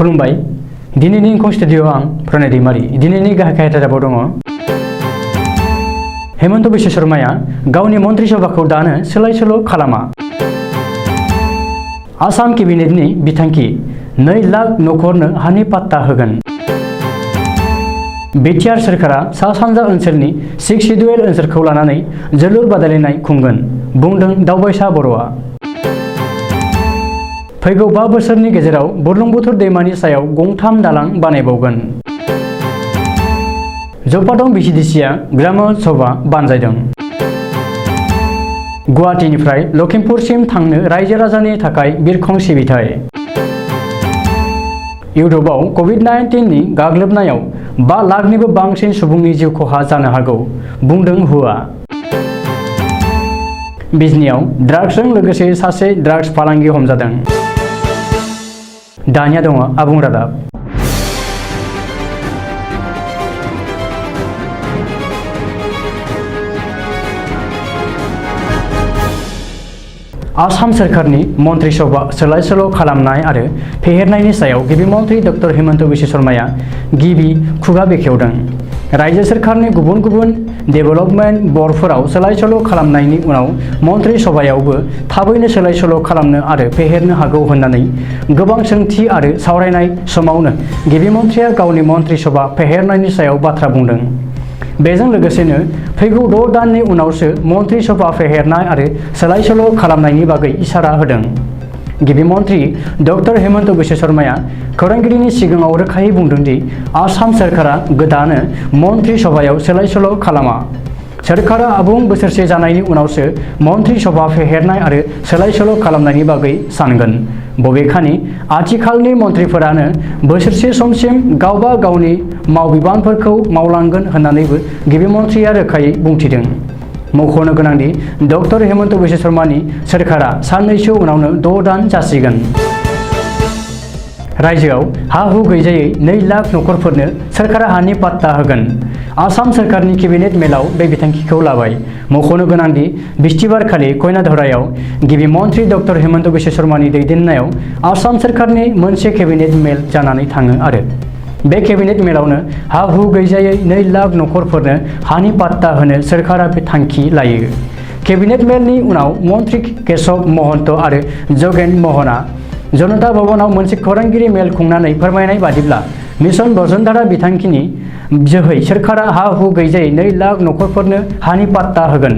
खुलुमबाय दिनैनि इंखं स्टुडिअ आं प्रणय दैमारि दिनैनि गाहाय खायदायाव दङ हेमन्त बिश्व शर्माया गावनि मन्त्रि सभाखौ दानो सोलाय सोल' खालामा आसाम केबिनेटनि बिथांखि 2 लाख नखरनो हानि पाट्टा होगोन बिटिआर सोरखारा सा सानजा ओनसोलनि 6 सिडुल ओनसोलखौ लानानै जोलुर बादायलायनाय खुंगोन बुंदों दावबायसा बर'आ फैगौ 5 बोसोरनि गेजेराव बुरलुंबुथुर दैमानि सायाव गंथाम दालां बानायबावगोन जपादं बिसिडिसिआ ग्राम सभा बानजायदों गुवाहाटीनिफ्राय लखिमपुरसिम थांनो रायजो राजानि थाखाय बिरखं सिबिथाय इउर'पआव कोविड-19 नि गाग्लोबनायाव 5 लाखनिबो बांसिन सुबुंनि जिउ खहा जानो हागौ बुंदों हुआ बिजनीआव ड्राग्सजों लोगोसे सासे ड्राग्स फालांगि हमजादों दानिया दङ आबुं रादाब आसाम सोरखारनि मन्त्रि सभा सोलाय सोल' खालामनाय आरो फेहेरनायनि सायाव गिबि मन्त्रि डक्टर हेमन्त बिश्व शर्माया गिबि खुगा बेखेवदों रायजो सोरखारनि गुबुन गुबुन डेभेलपमेन्ट बर्डफोराव सोलाय सोल' खालामनायनि उनाव मन्त्रि सभायावबो थाबैनो सोलाय सोल' खालामनो आरो फेहेरनो हागौ होननानै गोबां सोंथि आरो सावरायनाय समावनो गिबि मन्थ्रिया गावनि मन्त्रि सभा फेहेरनायनि सायाव बाथ्रा बुंदों बेजों लोगोसेनो फैगौ 6 दाननि उनावसो मन्त्रि सभा फेहेरनाय आरो सोलाय सोल' खालामनायनि बागै इसारा होदों गिबि मन्त्रि डक्टर हेमन्त बिश्व शर्माया खौरांगिरिनि सिगाङाव रोखायै बुंदों दि आसाम सोरखारा गोदानो मन्त्रि सभायाव सोलाय सोल' खालामा सोरखारा आबुं बोसोरसे जानायनि उनावसो मन्त्रि सभा फेहेरनाय आरो सोलाय सोल' खालामनायनि बागै सानगोन बबेखानि आथिखालनि मन्थ्रिफोरानो बोसोरसे समसिम गावबा गावनि मावबिबानफोरखौ मावलांगोन होननानैबो गिबि मन्थ्रिया रोखायै बुंथिदों मख'नो गोनांदि डक्टर हेमन्त बिश्व शर्मानि सोरखारा साननैसो उनावनो 6 दान जासिगोन रायजोआव हा हु गैजायै 2 लाख नखरफोरनो सोरखारा हानि पाट्टा होगोन आसाम सोरखारनि केबिनेट मेलाव बे बिथांखिखौ लाबाय मख'नो गोनांदि बिस्थिबारखालि कयनाधरायाव गिबि मन्त्रि डक्टर हेमन्त बिश्व शर्मानि दैदेननायाव आसाम सोरखारनि मोनसे केबिनेट मेल जानानै थाङो आरो बे केबिनेट मेलावनो हा हु गैजायै 2 लाख नखरफोरनो हानि पाट्टा होनो सोरखारा बे थांखि लायो केबिनेट मेलनि उनाव मन्त्रि केशव महन्त आरो जगेन मोहना जनता भवनाव मोनसे खौरांगिरि मेल खुंनानै फोरमायनाय बादिब्ला मिशन बसुन्धरा बिथांखिनि जोहै सोरखारा हा हु गैजायै 2 लाख नखरफोरनो हानि पाट्टा होगोन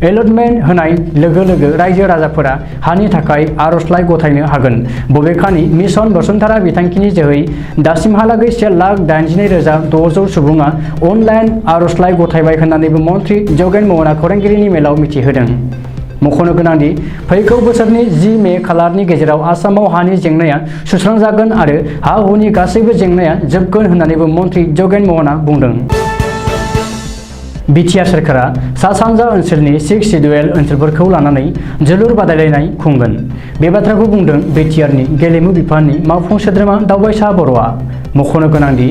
एलटमेन्ट होनाय लोगो लोगो रायजो राजाफोरा हानि थाखाय आर'जलाइ गथायनो हागोन बबेखानि मिशन बसुन्धरा बिथांखिनि जोहै दासिमहालागै 1,82,600 सुबुङा अनलाइन आर'जलाइ गथायबाय होननानैबो मन्त्रि जगेन मोहना खौरांगिरिनि मेलाव मिथिहोदों मख'नो गोनांदि फैगौ बोसोरनि 10 मे खालारनि गेजेराव आसामाव हानि जेंनाया सुस्रांजागोन आरो हा हुनि गासैबो जेंनाया जोबगोन होननानैबो मन्त्रि जगेन मोहना बुंदों बिटिआर सोरखारा सा सानजा ओनसोलनि 6 सिडुल ओनसोलफोरखौ लानानै जोलुर बादायलायनाय खुंगोन बे बाथ्राखौ बुंदों बिटिआरनि गेलेमु बिफाननि मावफुं सोद्रोमा दावबायसा बर'आ मख'नो गोनांदि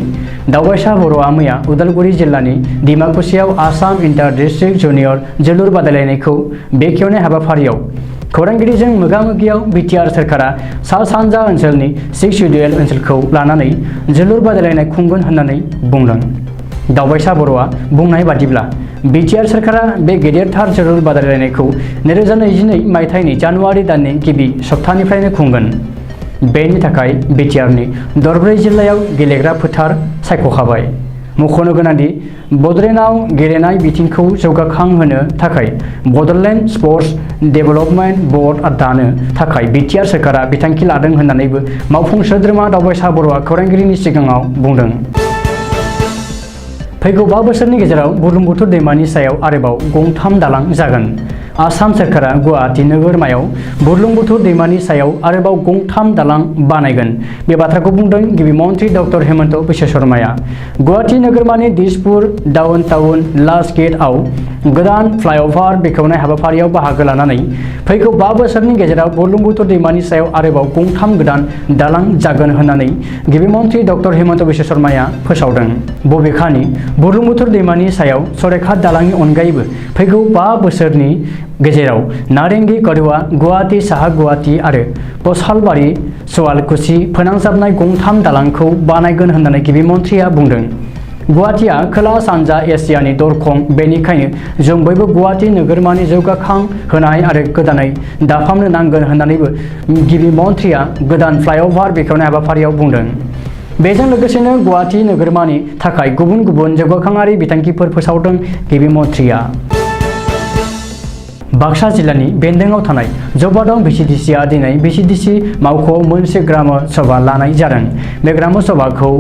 दावबायसा बर'आ मैया उदालगुरि जिल्लानि डिमाकुसियाव आसाम इन्टार डिस्ट्रिक्ट जुनियर जोलुर बादायलायनायखौ बेखेवनाय हाबाफारियाव खौरांगिरिजों मोगा-मोगियाव बिटिआर सोरखारा सा सानजा ओनसोलनि 6 सिडुल ओनसोलखौ लानानै जोलुर बादायलायनाय खुंगोन होननानै बुंदों दावबायसा बर'आ बुंनाय बादिब्ला बिटिआर सोरखारा बे गेदेरथार जोलुर बादायलायनायखौ 2022 मायथाइनि जानुवारि दाननि गिबि सप्तानिफ्रायनो खुंगोन बेनि थाखाय बिटिआरनि दरब्रै जिल्लायाव गेलेग्रा फोथार सायख'खाबाय मख'नो गोनांदि बड'लेण्डआव गेलेनाय बिथिंखौ जौगाखांहोनो थाखाय बड'लेण्ड स्पर्ट्स डेभेलपमेन्ट बर्ड दानो थाखाय बिटिआर सोरखारा बिथांखि लादों होननानैबो मावफुं सोद्रोमा दावबायसा बर'आ खौरांगिरिनि सिगाङाव बुंदों फैगौ 5 बोसोरनि गेजेराव बुरलुंबुथुर दैमानि सायाव आरोबाव गंथाम दालां जागोन आसाम सोरखारा गुवाहाटी नोगोरमायाव बुरलुंबुथुर दैमानि सायाव आरोबाव गंथाम दालां बानायगोन बे बाथ्राखौ बुंदों गिबि मन्त्रि डक्टर हेमन्त बिश्व शर्माया गुवाहाटी नोगोरमानि दिसपुर डाउन टाउन लास्ट गेटआव गोदान फ्लाइअभार बेखेवनाय हाबाफारियाव बाहागो लानानै फैगौ 5 बोसोरनि गेजेराव बुरलुंबुथुर दैमानि सायाव आरोबाव गंथाम गोदान दालां जागोन होननानै गिबि मन्त्रि डक्टर हेमन्त बिश्व शर्माया फोसावदों बबेखानि बुरलुंबुथुर दैमानि सायाव सरेखाट दालांनि अनगायैबो फैगौ 5 बोसोरनि गेजेराव नारेंगी करुआ गुवाहाटी साहा गुवाहाटी आरो पसालबारि सवालकुसि फोनांजाबनाय गंथाम दालांखौ बानायगोन होननानै गिबि मन्थ्रिया बुंदों। गुवाहाटीआ खोला सानजा एसियानि दरखं, बेनिखायनो जों बयबो गुवाहाटी नोगोरमानि जौगाखां होनाय आरो गोदानै दाफामनो नांगोन होननानैबो गिबि मन्थ्रिया गोदान फ्लाइअभार बेखेवनाय हाबाफारियाव बुंदों। बेजों लोगोसेनो गुवाहाटी नोगोरमानि थाखाय गुबुन गुबुन जौगाखांआरि बिथांखिफोर फोसावदों गिबि मन्थ्रिया। बाक्सा जिल्लानि बेन्दोंआव थानाय जौबादं भिसिडिसिआ दिनै भिसिडिसि मावख'आव मोनसे ग्राम सभा लानाय जादों। बे ग्राम सभाखौ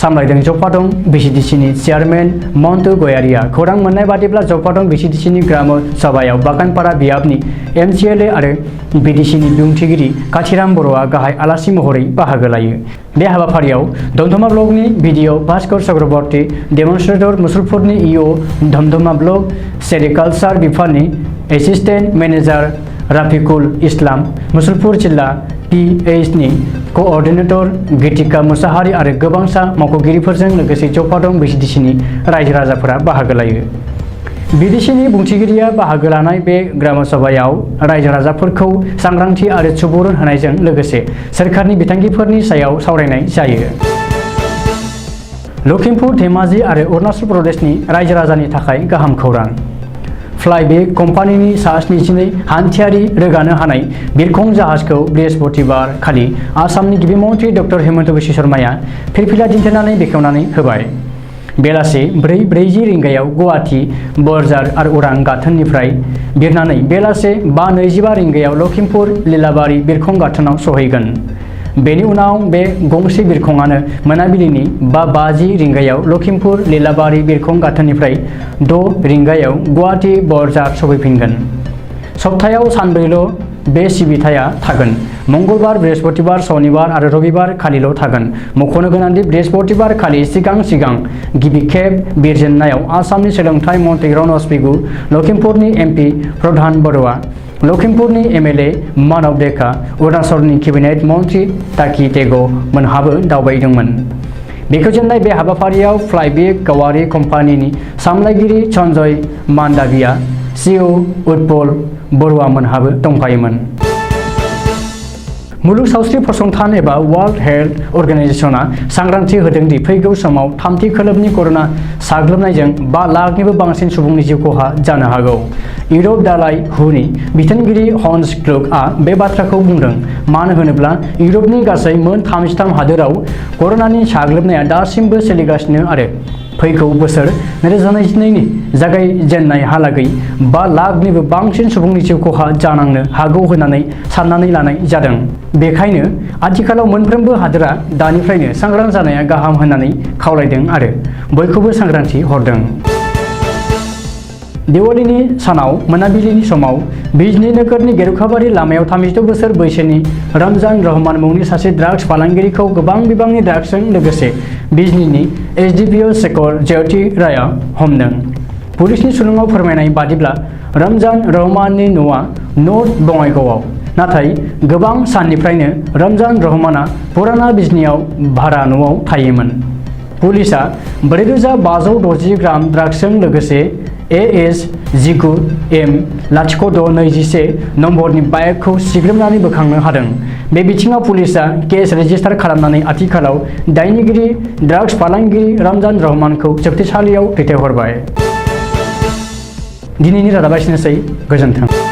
सामलायदों जौबादं भिसिडिसिनि चेयारमेन मन्टु गयारिया। खौरां मोननाय बादिब्ला जौबादं भिसिडिसिनि ग्राम सभायाव बागानपारा बियाबनि एमसिएलए आरो बिडिसिनि बुंथिगिरि काथिराम बर'आ गाहाय आलासि महरै बाहागो लायो। बे हाबाफारियाव दमदमा ब्लकनि भिडिअ भास्कर चक्रबर्ती, डेमनस्ट्रेटर मुसलपुरनि इअ दमदमा ब्लक सेरिकालचार बिफाननि एसिस्टेन्ट मेनेजार राफिकुल इस्लाम, मुसलपुर जिल्ला PHनि कअर्डिनेटर गीतिका मुसाहारि आरो गोबांसा मावख'गिरिफोरजों लोगोसे जौबादं भिसिडिसिनि रायजो राजाफोरा बाहागो लायो। बिडिसिनि बुंथिगिरिया बाहागो लानाय बे ग्राम सभायाव रायजो राजाफोरखौ सांग्रांथि आरो सुबुरुन होनायजों लोगोसे सोरखारनि बिथांखिफोरनि सायाव सावरायनाय जायो। लखिमपुर, धेमाजि आरो अरुणाचल प्रदेशनि रायजो राजानि थाखाय गाहाम खौरां। फ्लाइबेग कम्पानिनि सा 72 हान्थियारि रोगानो हानाय बिरखं जाहाजखौ बृहस्पतिबार खालि आसामनि गिबि मन्थ्रि डक्टर हेमन्त बिश्व शर्माया फिरफिला दिन्थिनानै बेखेवनानै होबाय। बेलासि 4:40 रिंगायाव गुवाहाटी बरझार आरो उरां गाथोननिफ्राय बिरनानै बेलासे 5:25 रिंगायाव लखिमपुर लीलाबारि बिरखं गाथोनाव सहैगोन। बेनि उनाव बे गंसे बिरखंआनो मोनाबिलिनि 5:50 रिंगायाव लखिमपुर लीलाबारि बिरखं गाथोननिफ्राय 6 रिंगायाव गुवाहाटी बरझार सफैफिनगोन। सप्तायाव सानब्रैल' बे सिबिथाया थागोन। मंगलबार, बृहस्पतिबार, सनिबार आरो रबिबार खालिल' थागोन। मख'नो गोनांदि बृहस्पतिबार खालि सिगां गिबि खेब बिरजेननायाव आसामनि सोलोंथाइ मन्थ्रि रनज पेगु, लखिमपुरनि MP प्रधान बर'आ, लखिमपुरनि MLA मानव डेका, अरुणाचलनि केबिनेट मन्थ्रि ताकि टेग मोनहाबो दावबायदोंमोन। बेखेवजेननाय बे हाबाफारियाव फ्लाइबेग गावारि कम्पानिनि सामलायगिरि सन्जय मान्डाभिया, CEO उत्पल बरुवा मोनहाबो दंफायोमोन। मुलुग सावस्रि फसंथान एबा वर्ल्ड हेल्थ अर्गेनाइजेशनआ सांग्रांथि होदों दि फैगौ समाव थामथि खोलोबनि करोना साग्लोबनायजों 5 लाखनिबो बांसिन सुबुंनि जिउ खहा जानो हागौ। इउरप दालाय हुनि बिथोनगिरि हन्स क्लुगआ बे बाथ्राखौ बुंदों। मानो होनोब्ला इउरपनि गासै मोन 33 हादोराव करोनानि साग्लोबनाया दासिमबो सोलिगासिनो आरो फैगौ बोसोर 2022 नि जागायजेननायहालागै 5 लाखनिबो बांसिन सुबुंनि जिउ खहा जानांनो हागौ होननानै साननानै लानाय जादों। बेखायनो आथिखालाव मोनफ्रोमबो हादोरा दानिफ्रायनो सांग्रां जानाया गाहाम होननानै खावलायदों आरो बयखौबो सांग्रांथि हरदों। दिवालीनि सानाव मोनाबिलिनि समाव बिजनी नोगोरनि गेरुकाबारि लामायाव 32 बोसोर बैसोनि रमजान रहमान मुंनि सासे ड्राग्स फालांगिरिखौ गोबां बिबांनि ड्राग्सजों लोगोसे बिजनीनि SDPO शेखर ज्योति रायआ हमदों। पुलिसनि सुलुङाव फोरमायनाय बादिब्ला रमजान रहमाननि न'आ नर्थ बङाइगावआव, नाथाय गोबां साननिफ्रायनो रमजान रहमाना पुराना बिजनीआव भारा न'आव थायोमोन। पुलिसआ 4560 ग्राम ड्राग्सजों लोगोसे AS19M0621 नम्बरनि बाइकखौ सिग्रोमनानै बोखांनो हादों। बे बिथिङाव पुलिसआ केस रेजिस्टार खालामनानै आथिखालाव दायनिगिरि ड्राग्स फालांगिरि रमजान रहमानखौ जोबथेसालियाव दैथायहरबाय। दिनैनि रादाबा एसेनोसै। गोजोन्थों।